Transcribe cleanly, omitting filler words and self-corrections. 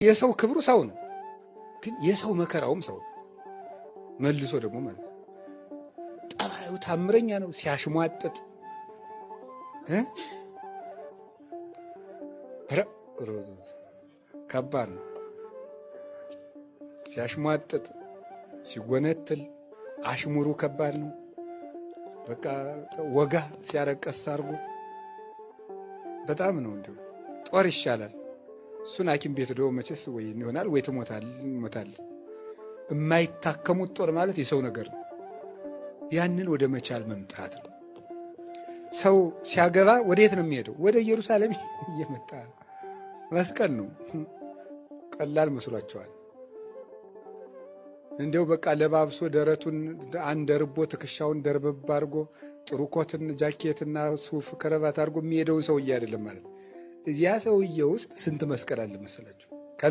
የሰው ክብሩ ሰው ነው፣ ግን የሰው መከራውም ሰው ነው። መልሶ ደግሞ ማለት ነው ጠባዩ ታምረኛ ነው። ሲያሽሟጥጥ ከባድ ነው። ሲያሽሟጥጥ ሲጎነትል አሽሙሩ ከባድ ነው። በቃ ወጋ ሲያረቀስ አድርጎ በጣም ነው። እንዲሁ ጦር ይሻላል። እሱን ሐኪም ቤት ዶ መቼስ ወይ ይሆናል ወይ ትሞታል። የማይታከሙት ጦር ማለት የሰው ነገር ነው። ያንን ወደ መቻል መምጣት ነው። ሰው ሲያገባ ወዴት ነው የሚሄደው? ወደ ኢየሩሳሌም እየመጣ መስቀል ነው። ቀላል መስሏቸዋል። እንዲያው በቃ ለባብሶ ደረቱን አንደርቦ ትከሻውን ደርበብ አድርጎ ጥሩ ኮትን ጃኬትና ሱፍ ከረባት አድርጎ የሚሄደውን ሰውዬ አይደለም ማለት። እዚያ ሰውዬ ውስጥ ስንት መስቀል አለ መሰላችሁ?